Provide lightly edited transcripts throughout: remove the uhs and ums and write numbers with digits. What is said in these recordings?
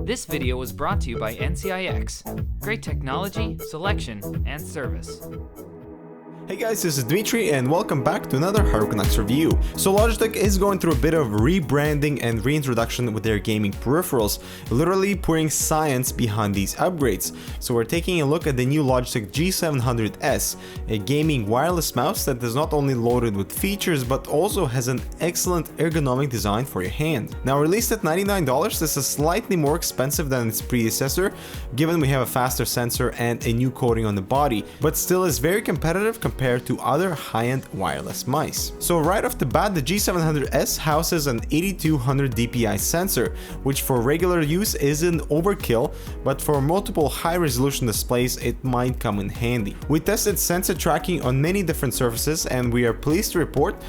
This video was brought to you by NCIX. Great technology, selection, and service. Hey guys, this is Dmitry and welcome back to another Ergonomics review. So Logitech is going through a bit of rebranding and reintroduction with their gaming peripherals, literally putting science behind these upgrades. So we're taking a look at the new Logitech G700s, a gaming wireless mouse that is not only loaded with features but also has an excellent ergonomic design for your hand. Now released at $99, this is slightly more expensive than its predecessor, given we have a faster sensor and a new coating on the body, but still is very competitive compared to other high-end wireless mice. So right off the bat, the G700s houses an 8200 dpi sensor, which for regular use isn't overkill, but for multiple high-resolution displays it might come in handy. We tested sensor tracking on many different surfaces and we are pleased to report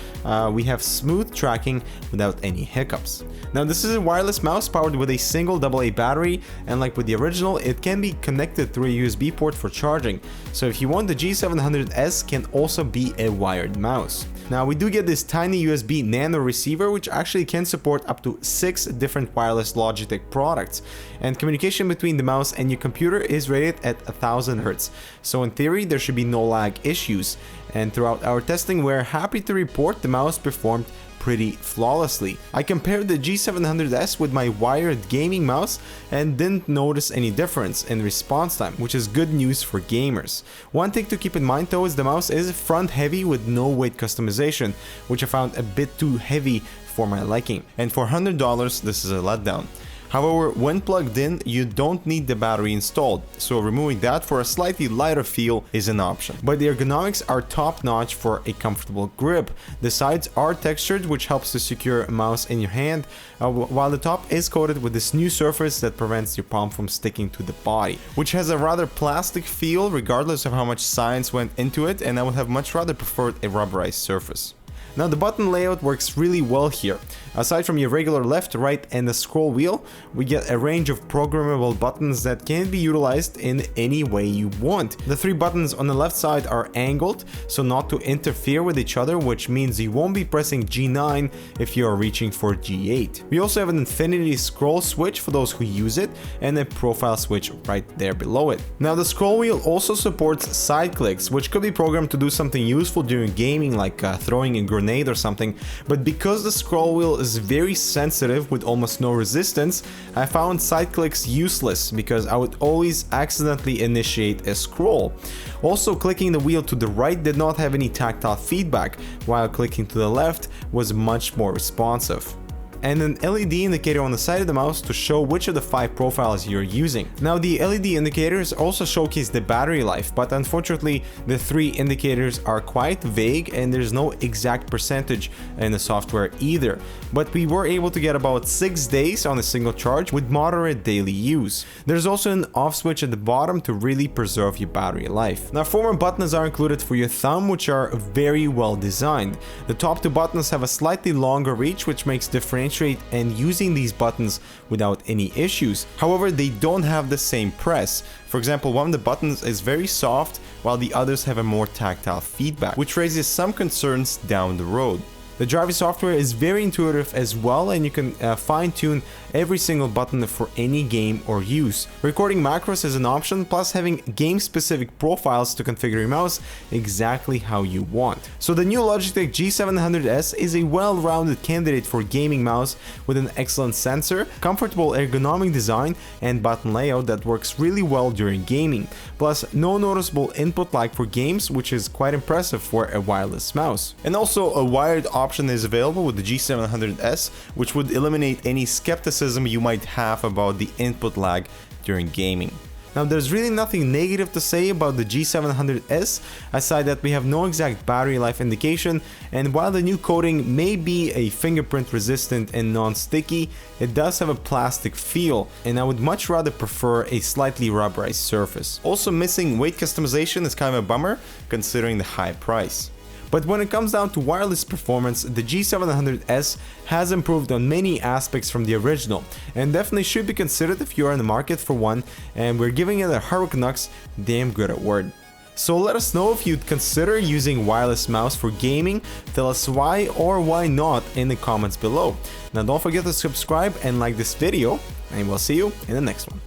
we have smooth tracking without any hiccups. Now this is a wireless mouse powered with a single AA battery, and like with the original, it can be connected through a USB port for charging. So if you want, the G700s can also be a wired mouse. Now we do get this tiny USB nano receiver which actually can support up to 6 different wireless Logitech products, and communication between the mouse and your computer is rated at 1000 Hz. So in theory there should be no lag issues, and throughout our testing we're happy to report the mouse performed pretty flawlessly. I compared the G700s with my wired gaming mouse and didn't notice any difference in response time, which is good news for gamers. One thing to keep in mind though is the mouse is front heavy with no weight customization, which I found a bit too heavy for my liking, and for $100 this is a letdown. However, when plugged in, you don't need the battery installed, so removing that for a slightly lighter feel is an option. But the ergonomics are top-notch for a comfortable grip. The sides are textured, which helps to secure a mouse in your hand, while the top is coated with this new surface that prevents your palm from sticking to the body, which has a rather plastic feel regardless of how much science went into it, and I would have much rather preferred a rubberized surface. Now the button layout works really well here. Aside from your regular left, right and the scroll wheel, we get a range of programmable buttons that can be utilized in any way you want. The 3 buttons on the left side are angled, so not to interfere with each other, which means you won't be pressing G9 if you are reaching for G8. We also have an infinity scroll switch for those who use it, and a profile switch right there below it. Now the scroll wheel also supports side clicks, which could be programmed to do something useful during gaming, like throwing a grenade or something, but because the scroll wheel is very sensitive with almost no resistance, I found side clicks useless because I would always accidentally initiate a scroll. Also, clicking the wheel to the right did not have any tactile feedback, while clicking to the left was much more responsive. And an LED indicator on the side of the mouse to show which of the 5 profiles you're using. Now the LED indicators also showcase the battery life, but unfortunately the 3 indicators are quite vague and there's no exact percentage in the software either. But we were able to get about 6 days on a single charge with moderate daily use. There's also an off switch at the bottom to really preserve your battery life. Now 4 more buttons are included for your thumb, which are very well designed. The top 2 buttons have a slightly longer reach, which makes differentiate and using these buttons without any issues. However, they don't have the same press. For example, one of the buttons is very soft while the others have a more tactile feedback, which raises some concerns down the road. The driving software is very intuitive as well, and you can fine-tune every single button for any game or use. Recording macros is an option, plus having game-specific profiles to configure your mouse exactly how you want. So the new Logitech G700s is a well-rounded candidate for gaming mouse with an excellent sensor, comfortable ergonomic design, and button layout that works really well during gaming. Plus no noticeable input lag for games, which is quite impressive for a wireless mouse. And also a wired option is available with the G700s, which would eliminate any skepticism you might have about the input lag during gaming. Now there's really nothing negative to say about the G700s, aside that we have no exact battery life indication, and while the new coating may be a fingerprint resistant and non-sticky, it does have a plastic feel, and I would much rather prefer a slightly rubberized surface. Also missing weight customization is kind of a bummer considering the high price. But when it comes down to wireless performance, the G700s has improved on many aspects from the original, and definitely should be considered if you are in the market for one, and we're giving it a Ergonomics damn good award. So let us know if you'd consider using wireless mouse for gaming. Tell us why or why not in the comments below. Now don't forget to subscribe and like this video, and we'll see you in the next one.